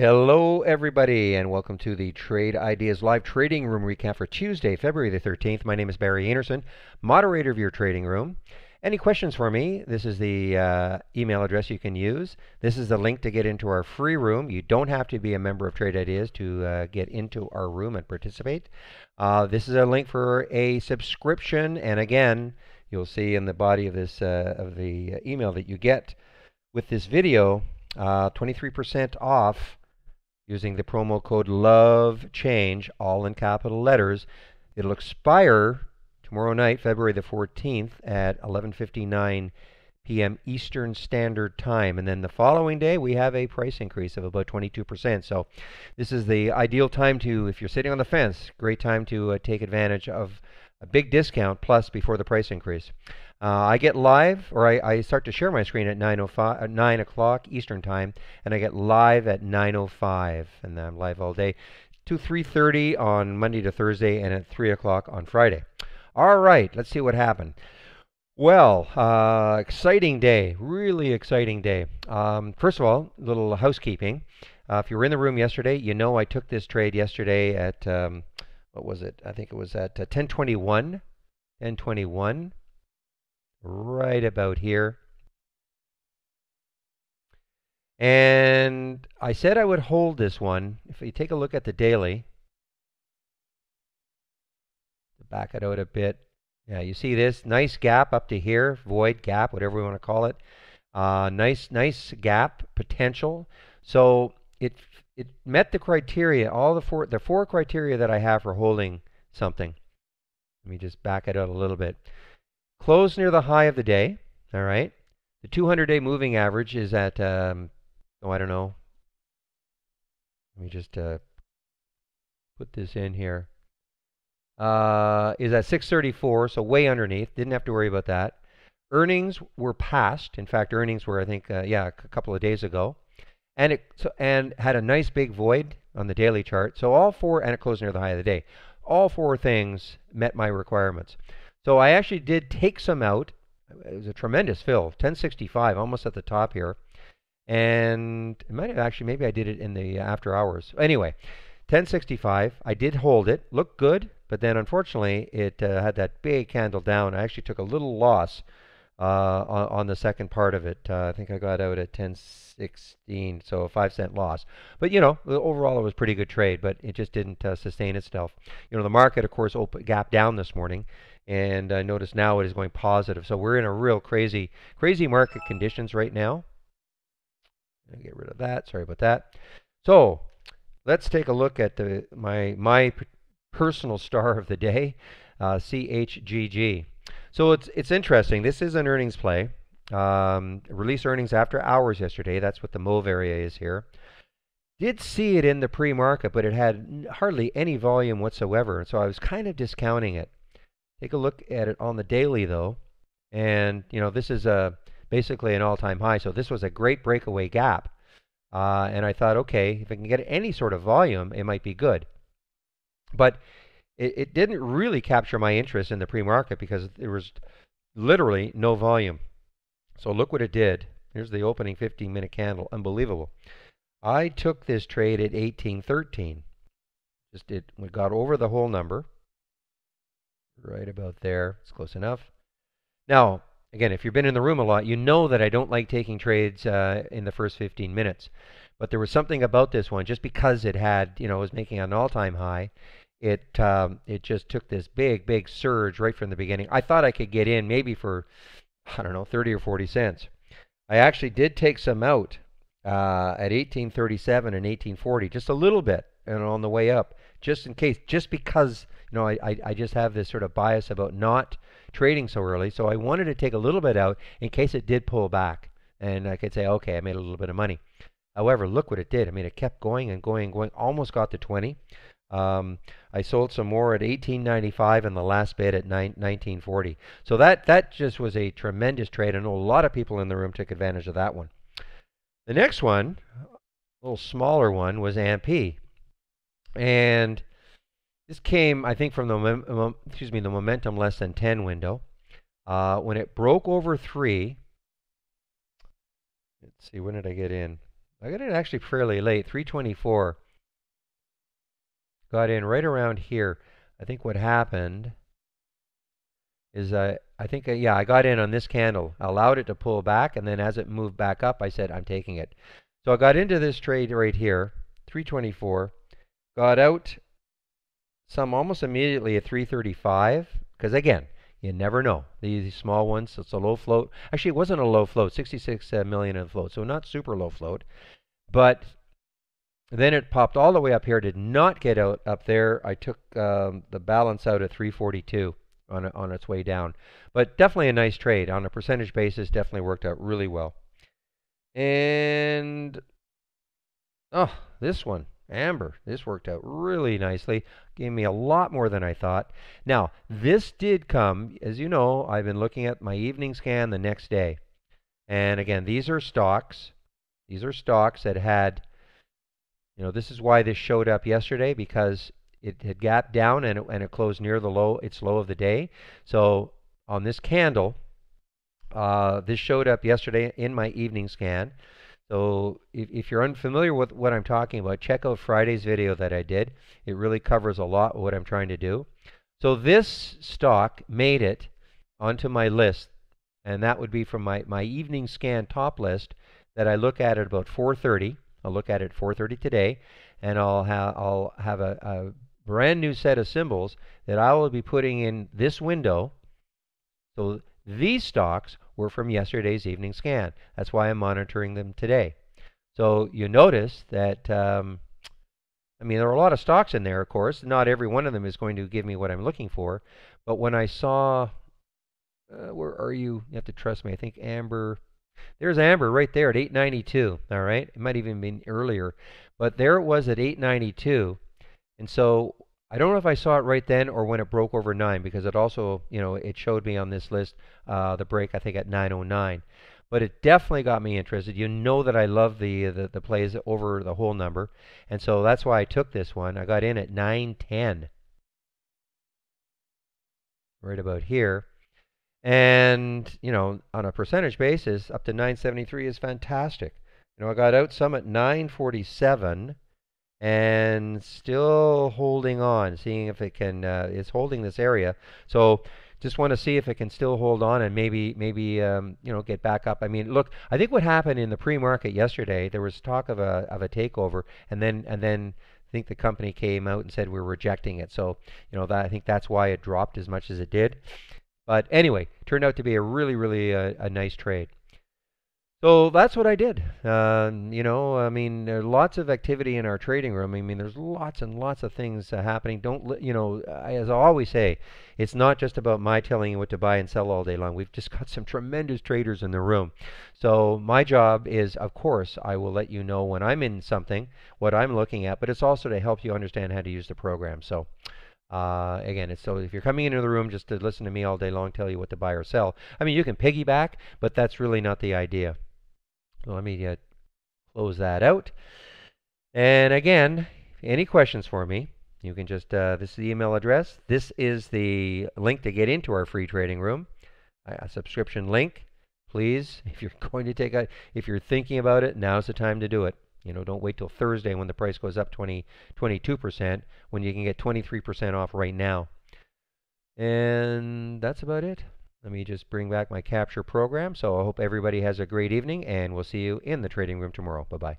Hello, everybody, and welcome to the Trade Ideas Live Trading Room recap for Tuesday, February the 13th. My name is Barry Anderson, moderator of your trading room. Any questions for me? This is the email address you can use. This is the link to get into our free room. You don't have to be a member of Trade Ideas to get into our room and participate. This is a link for a subscription, and again, you'll see in the body of this of the email that you get with this video, 23% off using the promo code LOVECHANGE, all in capital letters. It'll expire tomorrow night, February the 14th at 11:59 p.m. Eastern Standard Time. And then the following day, we have a price increase of about 22%. So this is the ideal time to, if you're sitting on the fence, great time to take advantage of a big discount plus before the price increase. I get live, or I start to share my screen at 9 o'clock Eastern Time, and I get live at 9:05, and I'm live all day to 3:30 on Monday to Thursday, and at 3 o'clock on Friday. All right, let's see what happened. Well, exciting day, really exciting day. First of all, a little housekeeping. If you were in the room yesterday, you know I took this trade yesterday at, what was it? I think it was at 10:21, 10:21. Right about here. And I said I would hold this one. If you take a look at the daily, to back it out a bit, yeah, you see this nice gap up to here, void gap, whatever we want to call it. Nice gap potential. So it met the criteria, all the four criteria that I have for holding something. Let me just back it out a little bit. Close near the high of the day, all right? The 200-day moving average is at, I don't know. Let me just put this in here. Is at 634, so way underneath. Didn't have to worry about that. Earnings were passed. In fact, earnings were, I think, a couple of days ago. And and had a nice big void on the daily chart. So all four, and it closed near the high of the day. All four things met my requirements. So I actually did take some out. It was a tremendous fill, 1065, almost at the top here. And it might have actually, maybe I did it in the after hours. Anyway, 1065, I did hold it, looked good, but then unfortunately it had that big candle down. I actually took a little loss on the second part of it. I think I got out at 1016, so a 5-cent loss. But you know, overall it was a pretty good trade, but it just didn't sustain itself. You know, the market, of course, gapped down this morning. And I notice now it is going positive. So we're in a real crazy market conditions right now. I'll get rid of that. Sorry about that. So let's take a look at my personal star of the day, CHGG. So it's interesting. This is an earnings play. Release earnings after hours yesterday. That's what the mauve area is here. Did see it in the pre-market, but it had hardly any volume whatsoever. So I was kind of discounting it. Take a look at it on the daily, though, and you know this is basically an all-time high. So this was a great breakaway gap, and I thought, okay, if I can get any sort of volume, it might be good. But it didn't really capture my interest in the pre-market because there was literally no volume. So look what it did. Here's the opening 15-minute candle, unbelievable. I took this trade at 1813. We got over the whole number. Right about there. It's close enough. Now, again, if you've been in the room a lot, you know that I don't like taking trades in the first 15 minutes. But there was something about this one, just because it had, you know, it was making an all-time high. It just took this big surge right from the beginning. I thought I could get in maybe for, I don't know, 30 or 40 cents. I actually did take some out at 1837 and 1840, just a little bit, and on the way up, just in case, just because. You know, I just have this sort of bias about not trading so early, so I wanted to take a little bit out in case it did pull back, and I could say, okay, I made a little bit of money. However, look what it did. I mean, it kept going and going and going, almost got to 20. I sold some more at 1895 and the last bid at 1940. So that just was a tremendous trade. I know a lot of people in the room took advantage of that one. The next one, a little smaller one, was AMP, and this came, I think, from the momentum less than 10 window. When it broke over 3, let's see, when did I get in? I got in actually fairly late, 324. Got in right around here. I think what happened is yeah, I got in on this candle. I allowed it to pull back, and then as it moved back up, I said, I'm taking it. So I got into this trade right here, 324. Got out some almost immediately at 335, because again, you never know. These small ones, it's a low float. Actually, it wasn't a low float, 66 million in float, so not super low float. But then it popped all the way up here, did not get out up there. I took the balance out at 342 on its way down. But definitely a nice trade. On a percentage basis, definitely worked out really well. And, oh, this one, Amber, this worked out really nicely. Gave me a lot more than I thought. Now, this did come, as you know, I've been looking at my evening scan the next day. And again, these are stocks. These are stocks that had, this is why this showed up yesterday, because it had gapped down and it closed near the low, its low of the day. So on this candle, this showed up yesterday in my evening scan. So if you're unfamiliar with what I'm talking about, check out Friday's video that I did. It really covers a lot of what I'm trying to do. So this stock made it onto my list, and that would be from my evening scan top list that I look at about 4:30. I'll look at it 4:30 today, and I'll have a brand new set of symbols that I will be putting in this window. So these stocks were from yesterday's evening scan. That's why I'm monitoring them today. So you notice that, I mean, there are a lot of stocks in there, of course. Not every one of them is going to give me what I'm looking for. But when I saw, where are you? You have to trust me. I think Amber, there's Amber right there at 892. All right. It might even been earlier. But there it was at 892. And so I don't know if I saw it right then or when it broke over 9, because it also, it showed me on this list the break, I think, at 909. But it definitely got me interested. You know that I love the plays over the whole number. And so that's why I took this one. I got in at 910, right about here. And, on a percentage basis, up to 973 is fantastic. I got out some at 947 and still holding on, seeing if it can, it's holding this area. So just want to see if it can still hold on and maybe get back up. I mean, look, I think what happened in the pre-market yesterday, there was talk of a takeover, and then I think the company came out and said we're rejecting it. So, I think that's why it dropped as much as it did. But anyway, turned out to be a really a nice trade. So that's what I did. I mean, there's lots of activity in our trading room. I mean, there's lots and lots of things happening. As I always say, it's not just about my telling you what to buy and sell all day long. We've just got some tremendous traders in the room. So my job is, of course, I will let you know when I'm in something, what I'm looking at, but it's also to help you understand how to use the program. So again, so if you're coming into the room just to listen to me all day long, tell you what to buy or sell, I mean, you can piggyback, but that's really not the idea. So let me close that out. And again, any questions for me, you can just, this is the email address. This is the link to get into our free trading room, a subscription link. Please, if you're going to if you're thinking about it, now's the time to do it. Don't wait till Thursday when the price goes up 22%, when you can get 23% off right now. And that's about it. Let me just bring back my capture program. So I hope everybody has a great evening, and we'll see you in the trading room tomorrow. Bye-bye.